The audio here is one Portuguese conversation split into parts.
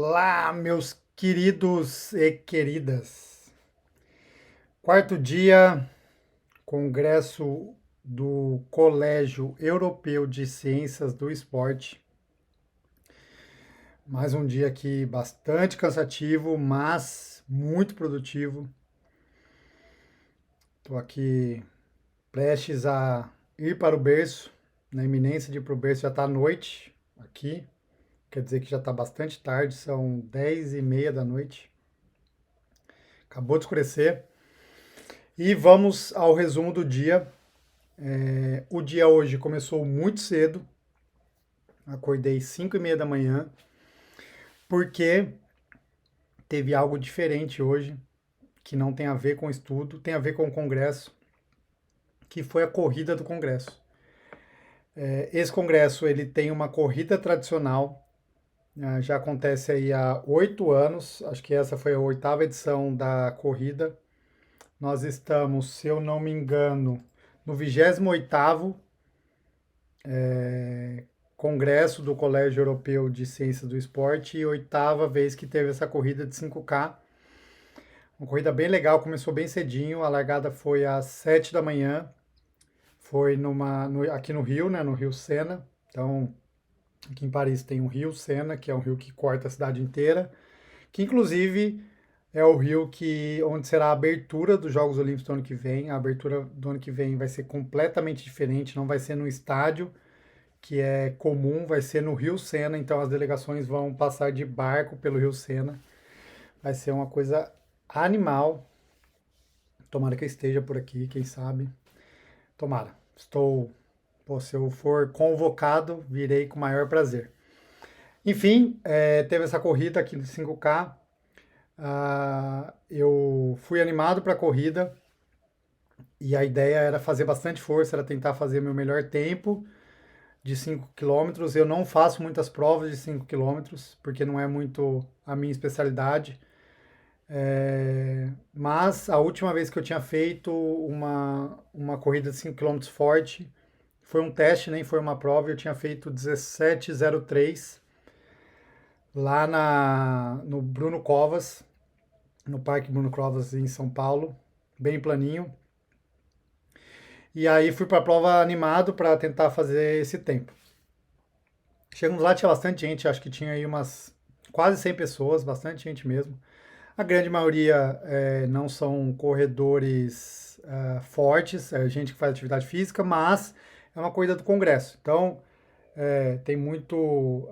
Olá, meus queridos e queridas. Quarto dia, Congresso do Colégio Europeu de Ciências do Esporte. Mais um dia aqui bastante cansativo, mas muito produtivo. Estou aqui prestes a ir para o berço, na iminência de ir para o berço, já está à noite aqui. Quer dizer que já está bastante tarde, são 10h30 da noite. Acabou de escurecer. E vamos ao resumo do dia. O dia hoje começou muito cedo. Acordei 5h30 da manhã, porque teve algo diferente hoje, que não tem a ver com estudo, tem a ver com o congresso, que foi a corrida do congresso. Esse congresso ele tem uma corrida tradicional, já acontece aí há 8 anos, acho que essa foi a 8ª edição da corrida. Nós estamos, se eu não me engano, no 28º Congresso do Colégio Europeu de Ciências do Esporte e 8ª vez que teve essa corrida de 5K. Uma corrida bem legal, começou bem cedinho, a largada foi às 7 da manhã, foi aqui no Rio, né, no Rio Sena. Então, aqui em Paris tem o Rio Sena, que é um rio que corta a cidade inteira, que inclusive é o rio onde será a abertura dos Jogos Olímpicos do ano que vem. A abertura do ano que vem vai ser completamente diferente, não vai ser no estádio, que é comum, vai ser no Rio Sena, então as delegações vão passar de barco pelo Rio Sena. Vai ser uma coisa animal. Tomara que eu esteja por aqui, quem sabe. Tomara. Pô, se eu for convocado, virei com o maior prazer. Enfim, teve essa corrida aqui de 5K. Eu fui animado para a corrida e a ideia era fazer bastante força, era tentar fazer meu melhor tempo de 5 quilômetros. Eu não faço muitas provas de 5 quilômetros, porque não é muito a minha especialidade. Mas a última vez que eu tinha feito uma corrida de 5 quilômetros forte, foi um teste, nem foi uma prova, eu tinha feito 17:03 lá no Bruno Covas, no Parque Bruno Covas em São Paulo, bem planinho. E aí fui para a prova animado para tentar fazer esse tempo. Chegamos lá, tinha bastante gente, acho que tinha aí umas quase 100 pessoas, bastante gente mesmo. A grande maioria não são corredores fortes, é gente que faz atividade física, mas é uma corrida do Congresso. Então, tem muito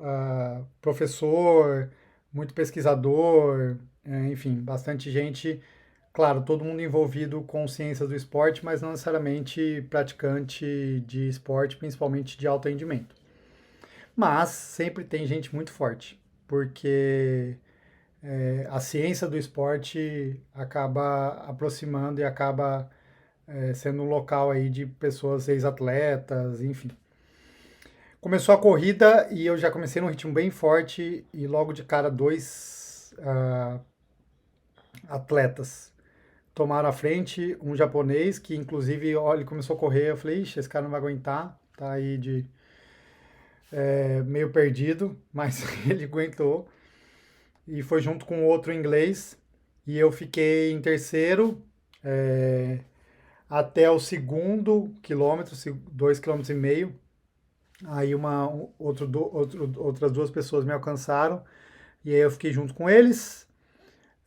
professor, muito pesquisador, enfim, bastante gente. Claro, todo mundo envolvido com ciências do esporte, mas não necessariamente praticante de esporte, principalmente de alto rendimento. Mas sempre tem gente muito forte, porque a ciência do esporte acaba aproximando e acaba sendo um local aí de pessoas ex-atletas, enfim. Começou a corrida e eu já comecei num ritmo bem forte e logo de cara dois atletas tomaram a frente, um japonês que inclusive, olha, ele começou a correr, eu falei, ixi, esse cara não vai aguentar, tá aí meio perdido, mas ele aguentou e foi junto com outro inglês e eu fiquei em terceiro até o segundo quilômetro, 2,5 km. Aí outras duas pessoas me alcançaram e aí eu fiquei junto com eles.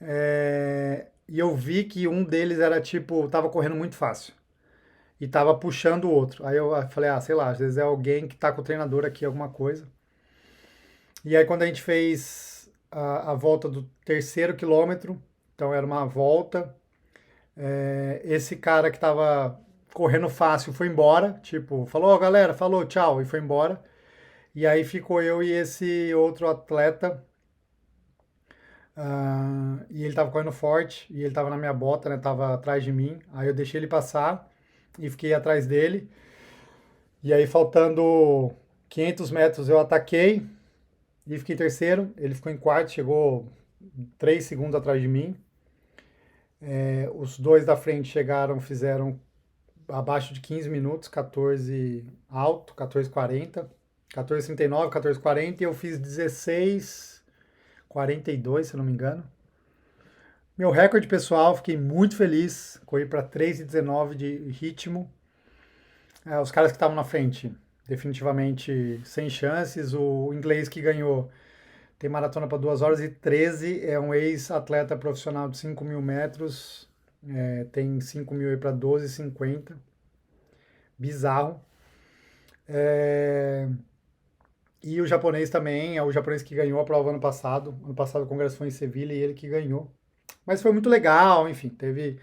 E eu vi que um deles era tipo, tava correndo muito fácil e tava puxando o outro. Aí eu falei, sei lá, às vezes é alguém que tá com o treinador aqui, alguma coisa. E aí quando a gente fez a volta do terceiro quilômetro, então era uma volta, esse cara que tava correndo fácil foi embora, tipo, falou, galera, falou, tchau, e foi embora. E aí ficou eu e esse outro atleta, e ele tava correndo forte, e ele tava na minha bota, né, tava atrás de mim. Aí eu deixei ele passar e fiquei atrás dele. E aí faltando 500 metros eu ataquei e fiquei em terceiro. Ele ficou em quarto, chegou 3 segundos atrás de mim. Os dois da frente chegaram, fizeram abaixo de 15 minutos, 14 alto, 14:40, 14:39, 14:40 e eu fiz 16 42, se eu não me engano. Meu recorde pessoal, fiquei muito feliz, corri para 3:19 de ritmo. Os caras que estavam na frente, definitivamente sem chances. O inglês que ganhou tem maratona para 2 horas e 13, é um ex-atleta profissional de 5.000 metros, tem 5.000 para 12:50, bizarro. É, e o japonês também, é o japonês que ganhou a prova ano passado. Ano passado o congresso foi em Sevilha e ele que ganhou. Mas foi muito legal, enfim, teve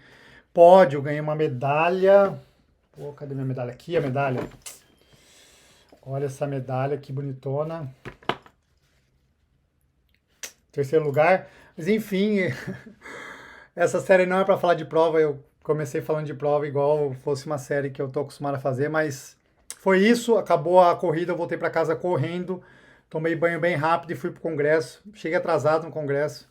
pódio, ganhei uma medalha. Pô, cadê minha medalha? Aqui a medalha. Olha essa medalha, que bonitona. Terceiro lugar. Mas enfim, essa série não é para falar de prova, eu comecei falando de prova igual fosse uma série que eu tô acostumado a fazer, mas foi isso, acabou a corrida, eu voltei para casa correndo, tomei banho bem rápido e fui pro congresso. Cheguei atrasado no congresso.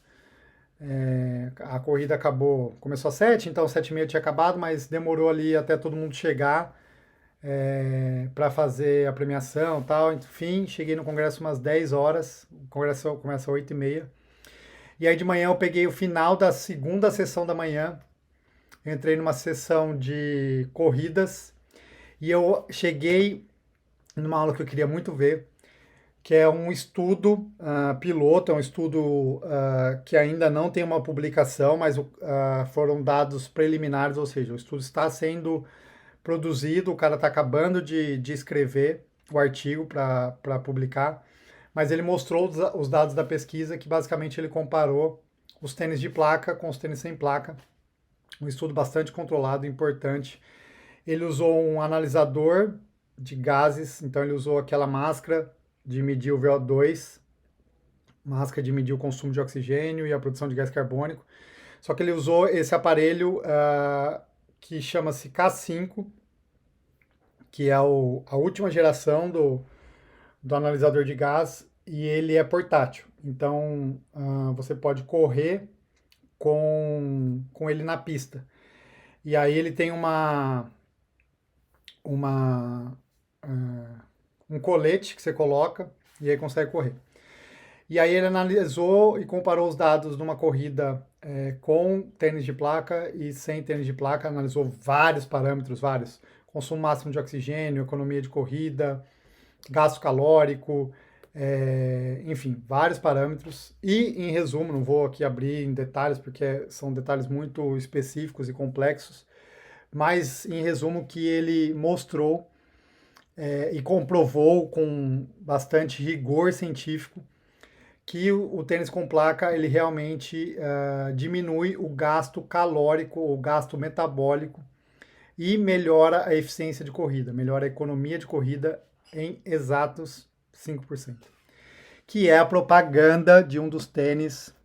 A corrida acabou, começou às 7, então 7:30 tinha acabado, mas demorou ali até todo mundo chegar para fazer a premiação e tal. Enfim, cheguei no congresso umas 10 horas, o congresso começa às 8:30. E aí de manhã eu peguei o final da segunda sessão da manhã, entrei numa sessão de corridas e eu cheguei numa aula que eu queria muito ver, que é um estudo piloto, é um estudo que ainda não tem uma publicação, mas foram dados preliminares, ou seja, o estudo está sendo produzido, o cara está acabando de escrever o artigo para publicar, mas ele mostrou os dados da pesquisa, que basicamente ele comparou os tênis de placa com os tênis sem placa, um estudo bastante controlado, importante. Ele usou um analisador de gases, então ele usou aquela máscara de medir o VO2, máscara de medir o consumo de oxigênio e a produção de gás carbônico. Só que ele usou esse aparelho que chama-se K5, que é a última geração do analisador de gás, e ele é portátil. Então você pode correr com ele na pista. E aí ele tem uma, um colete que você coloca e aí consegue correr. E aí ele analisou e comparou os dados numa corrida com tênis de placa e sem tênis de placa, analisou vários parâmetros, vários. Consumo máximo de oxigênio, economia de corrida, gasto calórico, enfim, vários parâmetros. E, em resumo, não vou aqui abrir em detalhes, porque são detalhes muito específicos e complexos, mas, em resumo, que ele mostrou e comprovou com bastante rigor científico que o tênis com placa ele realmente diminui o gasto calórico, o gasto metabólico e melhora a eficiência de corrida, melhora a economia de corrida em exatos 5%. Que é a propaganda de um dos tênis,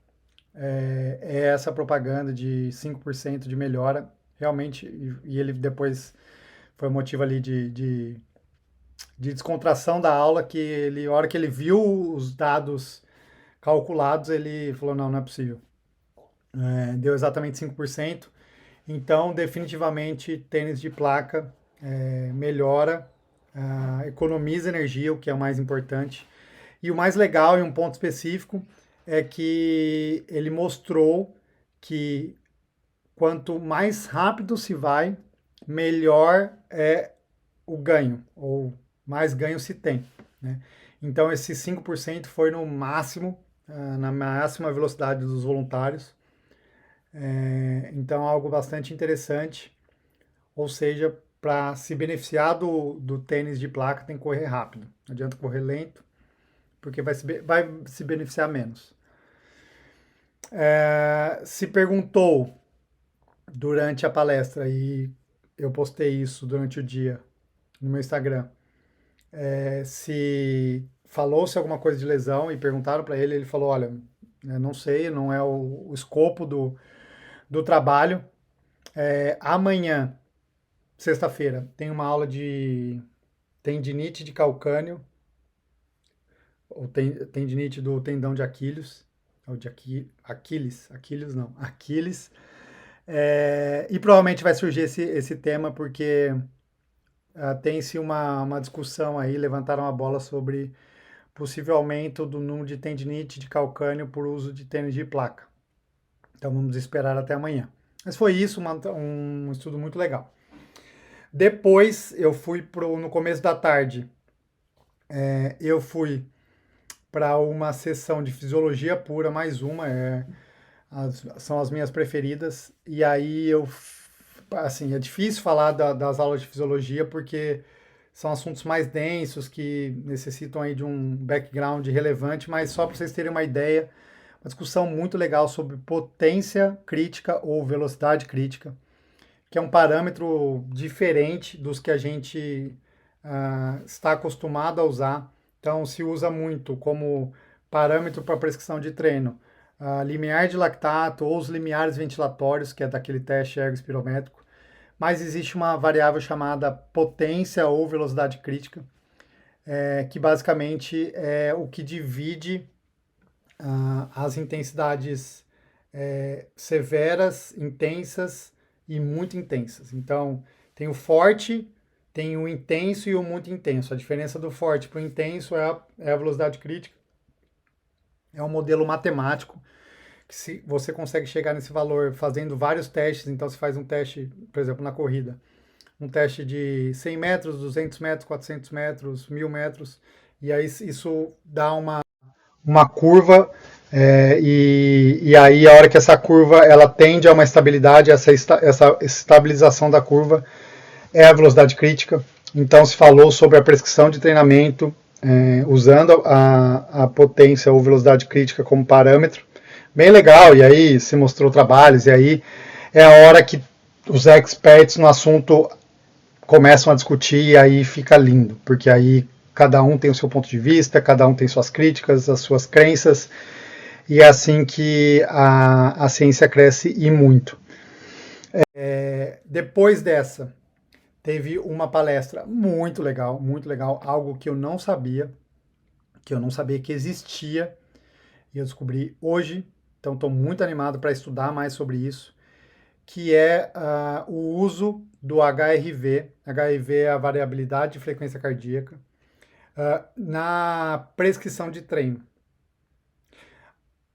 é essa propaganda de 5% de melhora, realmente, e ele depois foi motivo ali de descontração da aula, que ele, a hora que ele viu os dados calculados, ele falou, não, não é possível. Deu exatamente 5%. Então, definitivamente, tênis de placa melhora, economiza energia, o que é o mais importante. E o mais legal, e um ponto específico, é que ele mostrou que quanto mais rápido se vai, melhor é o ganho, ou mais ganho se tem, né? Então, esse 5% foi no máximo, na máxima velocidade dos voluntários. Então, algo bastante interessante. Ou seja, para se beneficiar do tênis de placa, tem que correr rápido. Não adianta correr lento, porque vai se beneficiar menos. Se perguntou durante a palestra, e eu postei isso durante o dia no meu Instagram, se falou-se alguma coisa de lesão e perguntaram para ele, ele falou, olha, não sei, não é o escopo do trabalho. Amanhã, sexta-feira, tem uma aula de tendinite de calcâneo, ou tendinite do tendão de Aquiles, ou de Aquiles não, Aquiles, e provavelmente vai surgir esse tema porque tem-se uma discussão aí, levantaram a bola sobre possível aumento do número de tendinite de calcâneo por uso de tênis de placa. Então vamos esperar até amanhã. Mas foi isso, um estudo muito legal. Depois eu fui no começo da tarde, eu fui para uma sessão de fisiologia pura, mais uma, são as minhas preferidas. E aí assim, é difícil falar das aulas de fisiologia porque são assuntos mais densos que necessitam aí de um background relevante, mas só para vocês terem uma ideia, uma discussão muito legal sobre potência crítica ou velocidade crítica, que é um parâmetro diferente dos que a gente está acostumado a usar. Então, se usa muito como parâmetro para prescrição de treino, limiar de lactato ou os limiares ventilatórios, que é daquele teste ergospirométrico, mas existe uma variável chamada potência ou velocidade crítica, que basicamente é o que divide as intensidades severas, intensas e muito intensas. Então, tem o forte, tem o intenso e o muito intenso. A diferença do forte para o intenso é a velocidade crítica. É um modelo matemático que se você consegue chegar nesse valor fazendo vários testes. Então, você faz um teste, por exemplo, na corrida, um teste de 100 metros, 200 metros, 400 metros, 1000 metros, e aí isso dá uma curva, e aí a hora que essa curva ela tende a uma estabilidade, essa estabilização da curva é a velocidade crítica. Então se falou sobre a prescrição de treinamento usando a potência ou velocidade crítica como parâmetro, bem legal, e aí se mostrou trabalhos, e aí é a hora que os experts no assunto começam a discutir e aí fica lindo, porque aí cada um tem o seu ponto de vista, cada um tem suas críticas, as suas crenças, e é assim que a ciência cresce e muito. Depois dessa, teve uma palestra muito legal, algo que eu não sabia que existia, e eu descobri hoje, então estou muito animado para estudar mais sobre isso, que é o uso do HRV. HRV é a variabilidade de frequência cardíaca, na prescrição de treino.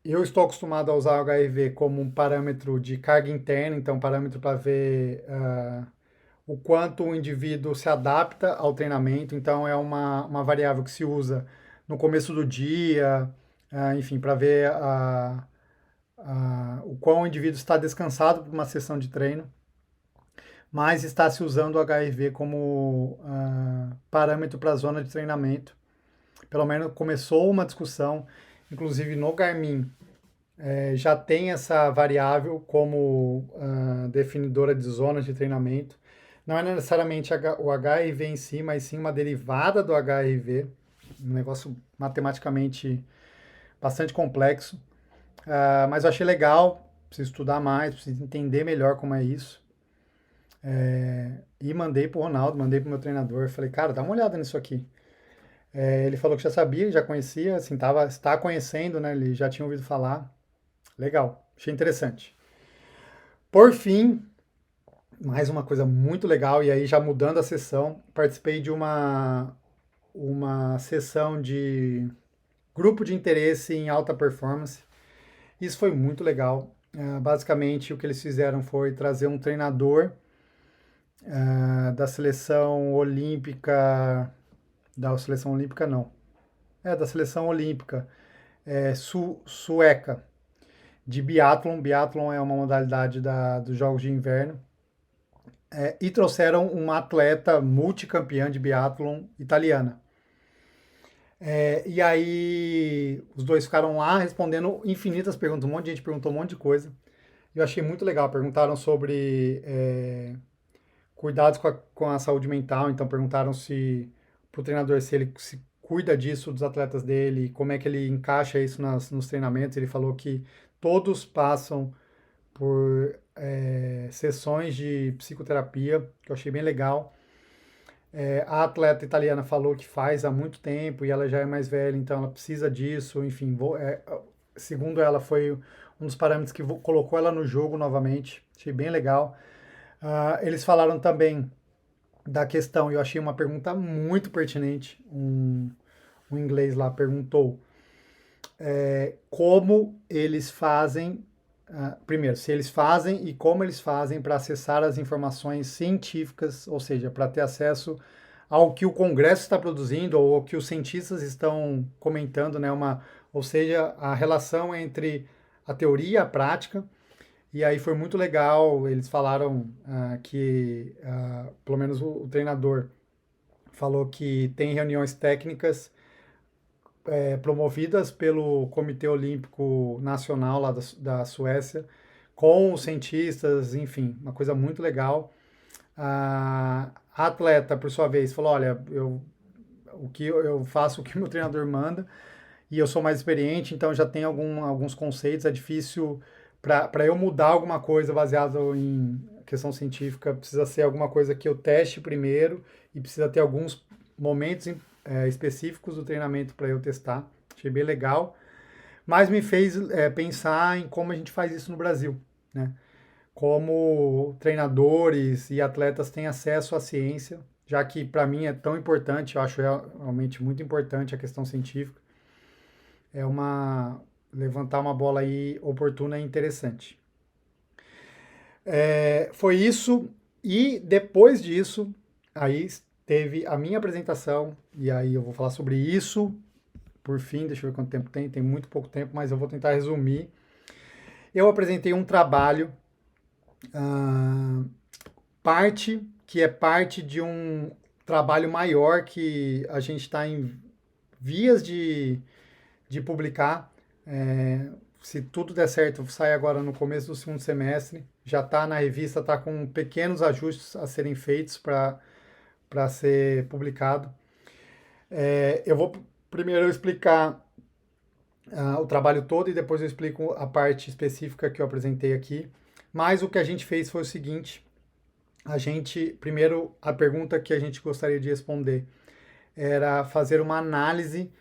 Eu estou acostumado a usar o HRV como um parâmetro de carga interna, então parâmetro para ver o quanto o indivíduo se adapta ao treinamento, então é uma variável que se usa no começo do dia, enfim, para ver o quão o indivíduo está descansado para uma sessão de treino, mas está se usando o HRV como parâmetro para a zona de treinamento. Pelo menos começou uma discussão, inclusive no Garmin, já tem essa variável como definidora de zonas de treinamento. Não é necessariamente o HRV em si, mas sim uma derivada do HRV, um negócio matematicamente bastante complexo. Mas eu achei legal, preciso estudar mais, preciso entender melhor como é isso. E mandei pro Ronaldo, mandei pro meu treinador, falei, cara, dá uma olhada nisso aqui. Ele falou que já sabia, já conhecia, assim, está conhecendo, né? Ele já tinha ouvido falar. Legal, achei interessante. Por fim, mais uma coisa muito legal, e aí já mudando a sessão, participei de uma sessão de grupo de interesse em alta performance. Isso foi muito legal. Basicamente, o que eles fizeram foi trazer um treinador da seleção olímpica. Da seleção olímpica, não. Da seleção olímpica sueca de biathlon. Biathlon é uma modalidade dos Jogos de Inverno. E trouxeram uma atleta multicampeã de biathlon italiana. E aí os dois ficaram lá respondendo infinitas perguntas, um monte de gente perguntou um monte de coisa. Eu achei muito legal. Perguntaram sobre cuidados com a saúde mental, então perguntaram se para o treinador se ele se cuida disso dos atletas dele, como é que ele encaixa isso nos treinamentos. Ele falou que todos passam por sessões de psicoterapia, que eu achei bem legal. A atleta italiana falou que faz há muito tempo e ela já é mais velha, então ela precisa disso. Enfim, segundo ela, foi um dos parâmetros que colocou ela no jogo novamente. Achei bem legal. Eles falaram também da questão, e eu achei uma pergunta muito pertinente, o inglês lá perguntou como eles fazem, primeiro, se eles fazem e como eles fazem para acessar as informações científicas, ou seja, para ter acesso ao que o Congresso está produzindo ou ao que os cientistas estão comentando, né? Ou seja, a relação entre a teoria e a prática. E aí foi muito legal, eles falaram que, pelo menos o treinador falou que tem reuniões técnicas promovidas pelo Comitê Olímpico Nacional lá da Suécia, com os cientistas, enfim, uma coisa muito legal. A atleta, por sua vez, falou: olha, eu faço o que o meu treinador manda e eu sou mais experiente, então já tenho alguns conceitos. É difícil para eu mudar alguma coisa baseado em questão científica, precisa ser alguma coisa que eu teste primeiro e precisa ter alguns momentos específicos do treinamento para eu testar. Achei bem legal, mas me fez pensar em como a gente faz isso no Brasil, né? Como treinadores e atletas têm acesso à ciência, já que para mim é tão importante, eu acho realmente muito importante a questão científica. É uma levantar uma bola aí oportuna e interessante. Foi isso e depois disso aí teve a minha apresentação e aí eu vou falar sobre isso por fim. Deixa eu ver quanto tempo tem muito pouco tempo, mas eu vou tentar resumir. Eu apresentei um trabalho, ah, que é parte de um trabalho maior que a gente está em vias de publicar. Se tudo der certo, sai agora no começo do segundo semestre. Já está na revista, está com pequenos ajustes a serem feitos para ser publicado. Eu vou primeiro explicar o trabalho todo e depois eu explico a parte específica que eu apresentei aqui. Mas o que a gente fez foi o seguinte: primeiro, a pergunta que a gente gostaria de responder era fazer uma análise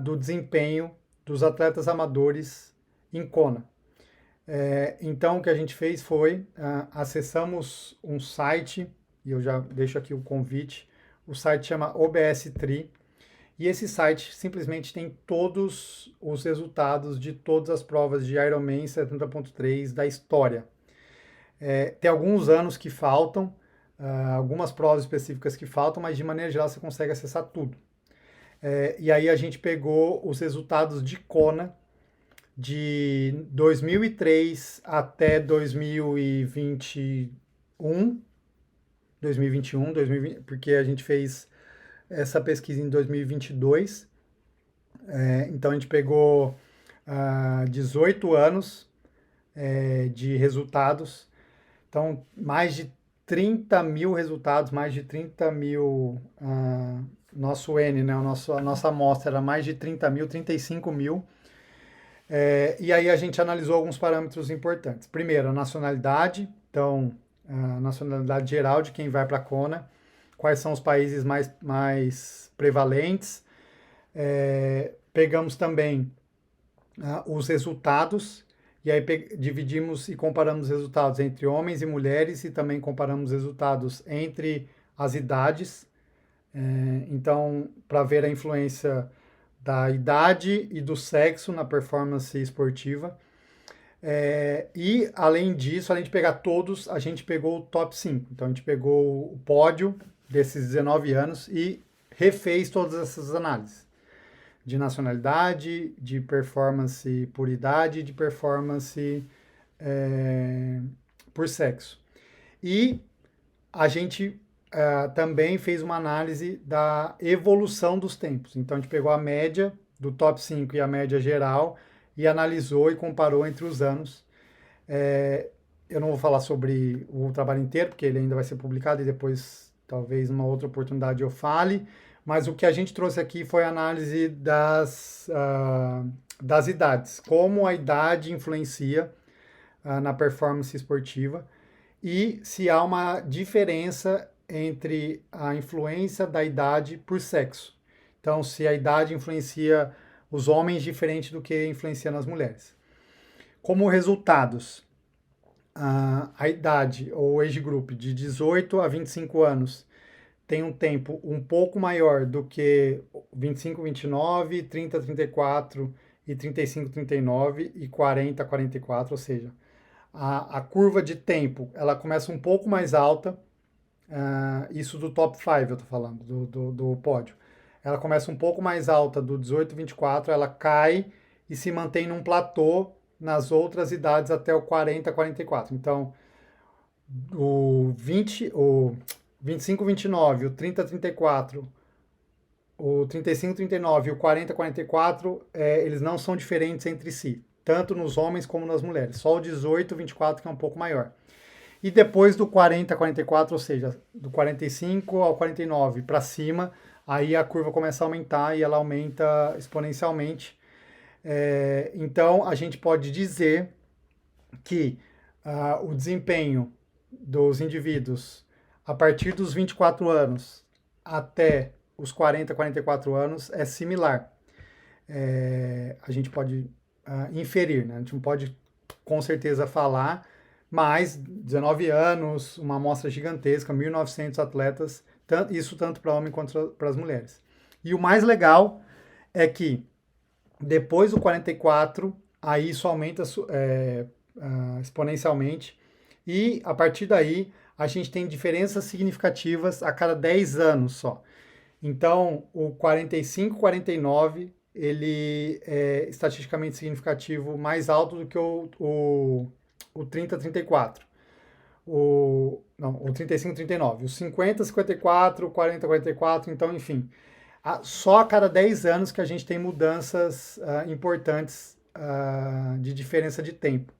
do desempenho dos atletas amadores em Kona. Então, o que a gente fez foi, acessamos um site, e eu já deixo aqui o convite, o site chama OBS Tri, e esse site simplesmente tem todos os resultados de todas as provas de Ironman 70.3 da história. Tem alguns anos que faltam, algumas provas específicas que faltam, mas de maneira geral você consegue acessar tudo. E aí a gente pegou os resultados de Kona de 2003 até 2021, 2020, porque a gente fez essa pesquisa em 2022. Então a gente pegou 18 anos de resultados. Então, mais de 30 mil resultados, mais de 30 mil. Nosso N, né? A nossa amostra era mais de 30 mil, 35 mil. E aí a gente analisou alguns parâmetros importantes. Primeiro, a nacionalidade. Então, a nacionalidade geral de quem vai para a Kona. Quais são os países mais prevalentes. Pegamos também os resultados. E aí dividimos e comparamos os resultados entre homens e mulheres e também comparamos resultados entre as idades. Então, para ver a influência da idade e do sexo na performance esportiva. E, além disso, além de pegar todos, a gente pegou o top 5. Então, a gente pegou o pódio desses 19 anos e refez todas essas análises de nacionalidade, de performance por idade, de performance por sexo. E a gente também fez uma análise da evolução dos tempos. Então a gente pegou a média do top 5 e a média geral e analisou e comparou entre os anos. Eu não vou falar sobre o trabalho inteiro, porque ele ainda vai ser publicado e depois, talvez, numa outra oportunidade eu fale. Mas o que a gente trouxe aqui foi a análise das idades, como a idade influencia na performance esportiva e se há uma diferença entre a influência da idade por sexo. Então, se a idade influencia os homens diferente do que influencia nas mulheres. Como resultados, a idade ou age group de 18 a 25 anos tem um tempo um pouco maior do que 25, 29, 30, 34 e 35, 39 e 40, 44, ou seja, a curva de tempo ela começa um pouco mais alta, isso do top 5 eu estou falando, do pódio. Ela começa um pouco mais alta do 18, 24, ela cai e se mantém num platô nas outras idades até o 40, 44. Então, o 25, 29, o 30, 34, o 35, 39 e o 40, 44, eles não são diferentes entre si, tanto nos homens como nas mulheres. Só o 18, 24 que é um pouco maior. E depois do 40, 44, ou seja, do 45 ao 49 para cima, aí a curva começa a aumentar e ela aumenta exponencialmente. Então, a gente pode dizer que o desempenho dos indivíduos a partir dos 24 anos até os 40, 44 anos é similar. A gente pode inferir, né? A gente não pode com certeza falar, mas 19 anos, uma amostra gigantesca, 1.900 atletas, isso tanto para homem quanto para as mulheres. E o mais legal é que depois do 44, aí isso aumenta exponencialmente, e a partir daí a gente tem diferenças significativas a cada 10 anos só. Então, o 45, 49, ele é estatisticamente significativo mais alto do que o 30, 34. O 35, 39. O 50, 54, 40, 44, então, enfim. Só a cada 10 anos que a gente tem mudanças importantes de diferença de tempo,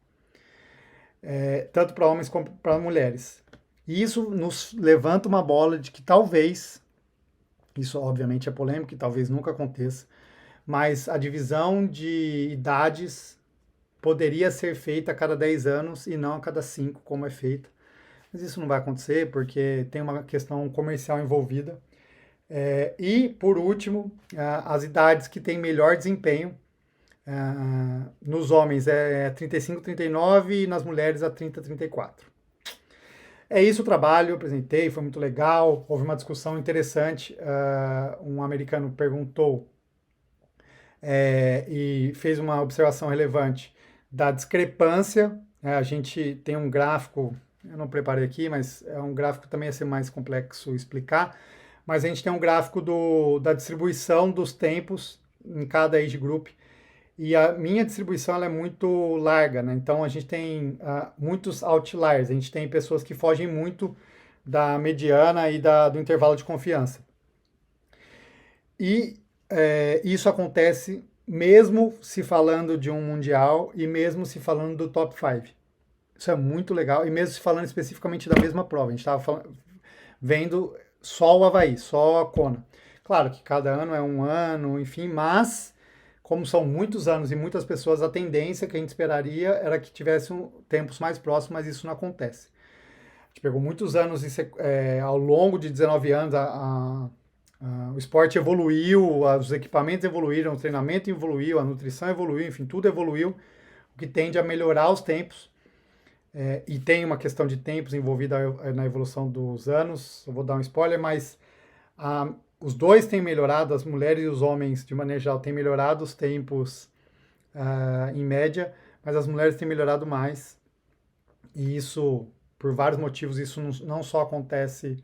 tanto para homens como para mulheres. E isso nos levanta uma bola de que talvez, isso obviamente é polêmico e talvez nunca aconteça, mas a divisão de idades poderia ser feita a cada 10 anos e não a cada 5, como é feita. Mas isso não vai acontecer porque tem uma questão comercial envolvida. E, por último, as idades que têm melhor desempenho, nos homens é 35, 39 e nas mulheres é 30, 34. É isso o trabalho, eu apresentei, foi muito legal, houve uma discussão interessante. Um americano perguntou e fez uma observação relevante da discrepância. A gente tem um gráfico, eu não preparei aqui, mas é um gráfico que também ia ser mais complexo explicar, mas a gente tem um gráfico da distribuição dos tempos em cada age group, e a minha distribuição ela é muito larga, né? Então a gente tem muitos outliers, a gente tem pessoas que fogem muito da mediana e do intervalo de confiança. E isso acontece mesmo se falando de um mundial e mesmo se falando do top 5. Isso é muito legal, e mesmo se falando especificamente da mesma prova. A gente estava vendo só o Havaí, só a Kona. Claro que cada ano é um ano, enfim, mas como são muitos anos e muitas pessoas, a tendência que a gente esperaria era que tivessem tempos mais próximos, mas isso não acontece. A gente pegou muitos anos ao longo de 19 anos, o esporte evoluiu, os equipamentos evoluíram, o treinamento evoluiu, a nutrição evoluiu, enfim, tudo evoluiu, o que tende a melhorar os tempos. E tem uma questão de tempos envolvida na evolução dos anos. Eu vou dar um spoiler, mas os dois têm melhorado, as mulheres e os homens, de maneira geral, têm melhorado os tempos em média, mas as mulheres têm melhorado mais. E isso, por vários motivos, isso não só acontece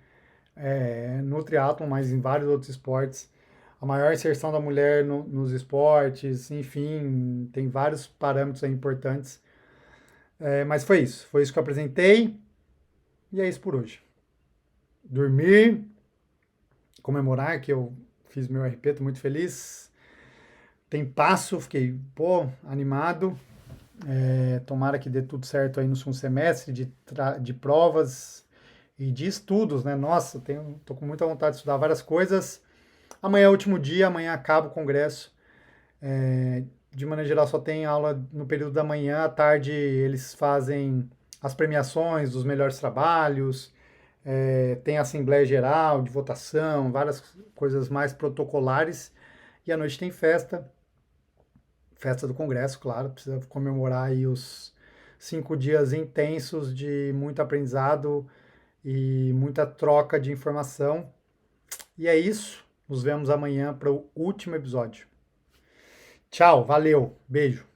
no triatlon, mas em vários outros esportes. A maior inserção da mulher nos esportes, enfim, tem vários parâmetros importantes. Mas foi isso que eu apresentei, e é isso por hoje. Dormir, comemorar que eu fiz meu RP, tô muito feliz. Tem passo, fiquei, animado. Tomara que dê tudo certo aí no segundo semestre de provas e de estudos, né? Nossa, tô com muita vontade de estudar várias coisas. Amanhã é o último dia, amanhã acaba o congresso. De maneira geral, só tem aula no período da manhã. À tarde, eles fazem as premiações dos melhores trabalhos, tem assembleia geral de votação, várias coisas mais protocolares. E à noite tem festa do congresso, claro. Precisa comemorar aí os 5 dias intensos de muito aprendizado e muita troca de informação. E é isso. Nos vemos amanhã para o último episódio. Tchau, valeu, beijo.